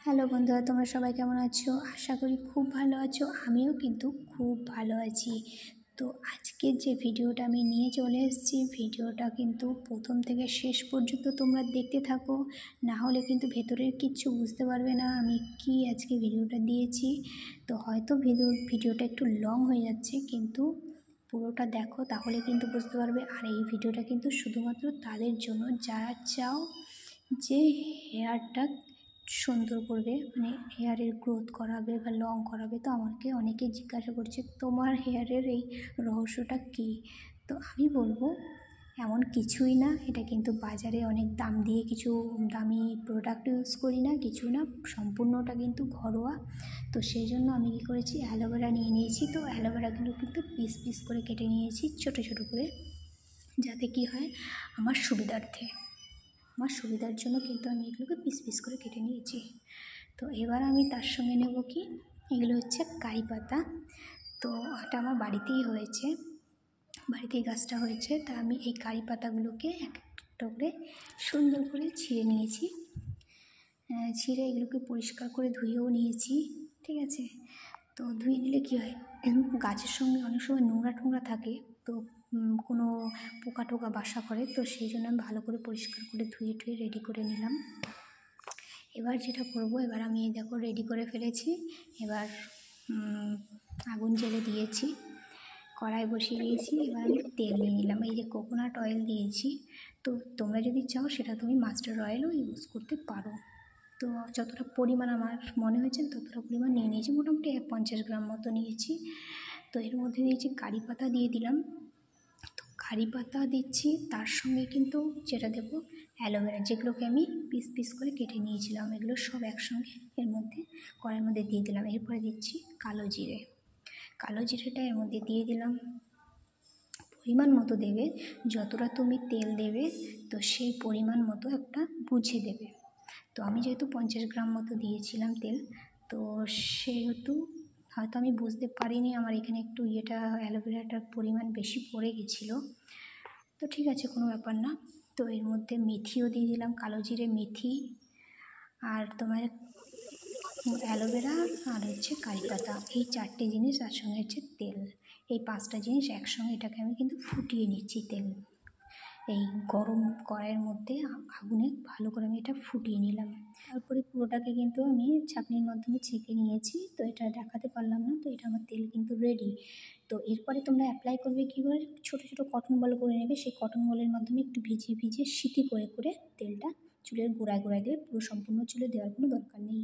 Hello বন্ধুরা, তোমরা সবাই কেমন আছো? আশা করি খুব ভালো আছো। আমিও কিন্তু খুব ভালো আছি। তো আজকের যে ভিডিওটা আমি নিয়ে চলে এসেছি, ভিডিওটা কিন্তু প্রথম থেকে শেষ পর্যন্ত তোমরা দেখতে থাকো, না হলে কিন্তু ভেতরের কিচ্ছু বুঝতে পারবে না আমি কি আজকে ভিডিওটা দিয়েছি। তো হয়তো ভিডিওটা একটু লং হয়ে যাচ্ছে, কিন্তু পুরোটা দেখো, তাহলে কিন্তু বুঝতে পারবে। আর এই ভিডিওটা কিন্তু শুধুমাত্র তাদের জন্য যারা চাও যে হেয়ারটা সুন্দর করবে, মানে হেয়ারের গ্রোথ করাবে বা লং করাবে। তো আমাকে অনেকে জিজ্ঞাসা করছে তোমার হেয়ারের এই রহস্যটা কী। তো আমি বলবো এমন কিছুই না। এটা কিন্তু বাজারে অনেক দাম দিয়ে কিছু দামি প্রোডাক্ট ইউজ করি না, কিছু না, সম্পূর্ণটা কিন্তু ঘরোয়া। তো সেই জন্য আমি কী করেছি, অ্যালোভেরা নিয়ে নিয়েছি। তো অ্যালোভেরাগুলো কিন্তু পিস পিস করে কেটে নিয়েছি, ছোটো ছোটো করে, যাতে কি হয় আমার সুবিধার জন্য কিন্তু আমি এগুলোকে পিস পিস করে কেটে নিয়েছি। তো এবার আমি তার সঙ্গে নেব কি, এগুলো হচ্ছে কারি পাতা। তো এটা আমার বাড়িতেই হয়েছে, বাড়িতেই গাছটা হয়েছে। তা আমি এই কারি পাতাগুলোকে একটা করে সুন্দর করে ছিঁড়ে নিয়েছি। ছিঁড়ে এগুলোকে পরিষ্কার করে ধুয়েও নিয়েছি, ঠিক আছে। তো ধুয়ে নিলে কী হয়, গাছের সঙ্গে অনেক সময় নোংরা টোংরা থাকে, তো কোনো পোকা টোকা বাসা করে। তো সেই জন্য আমি ভালো করে পরিষ্কার করে ধুয়ে টুয়ে রেডি করে নিলাম। এবার যেটা করব, এবার আমি এই দেখো রেডি করে ফেলেছি। এবার আগুন জ্বেলে দিয়েছি, কড়াই বসিয়ে দিয়েছি। এবার আমি তেল নিয়ে নিলাম, এই যে কোকোনাট অয়েল দিয়েছি। তো তোমরা যদি চাও সেটা তুমি মাস্টার অয়েলও ইউজ করতে পারো। তো যতটা পরিমাণ আমার মনে হয়েছে ততটা পরিমাণ নিয়ে নিয়েছি, মোটামুটি 50 গ্রাম মতো নিয়েছি। তো এর মধ্যে দিয়েছি কারি পাতা দিয়ে দিলাম। তো কারি পাতা দিচ্ছি, তার সঙ্গে কিন্তু যেটা দেবো অ্যালোভেরা, যেগুলোকে আমি পিস পিস করে কেটে নিয়েছিলাম, এগুলো সব একসঙ্গে এর মধ্যে কড়াইয়ের মধ্যে দিয়ে দিলাম। এরপরে দিচ্ছি কালো জিরে, কালো জিরেটা এর মধ্যে দিয়ে দিলাম। পরিমাণ মতো দেবে, যতটা তুমি তেল দেবে তো সেই পরিমাণ মতো একটা বুঝে দেবে। তো আমি যেহেতু 50 গ্রাম মতো দিয়েছিলাম তেল, তো সেহেতু হয়তো আমি বুঝতে পারিনি, আমার এখানে একটু অ্যালোভেরাটার পরিমাণ বেশি পড়ে গেছিলো। তো ঠিক আছে, কোনো ব্যাপার না। তো এর মধ্যে মেথিও দিয়ে দিলাম, কালো জিরে, মেথি, আর তোমার অ্যালোভেরা, আর হচ্ছে কারি পাতা, এই 4টে জিনিস, আর সঙ্গে হচ্ছে তেল। এই 5টা জিনিস একসঙ্গে এটাকে আমি কিন্তু ফুটিয়ে নিচ্ছি। তেল এই গরম কড়াইয়ের মধ্যে আগুনে ভালো করে আমি এটা ফুটিয়ে নিলাম। তারপরে পুরোটাকে কিন্তু আমি ছাঁকনির মাধ্যমে ছেঁকে নিয়েছি। তো এটা দেখাতে পারলাম না, তো এটা আমার তেল কিন্তু রেডি। তো এরপরে তোমরা অ্যাপ্লাই করবে কী করে, ছোটো ছোটো কটন বল করে নেবে, সেই কটন বলের মাধ্যমে একটু ভিজিয়ে ভিজিয়ে সিটি করে করে তেলটা চুলের গোড়ায় গোড়ায় দিয়ে, পুরো সম্পূর্ণ চুলে দেওয়ার কোনো দরকার নেই।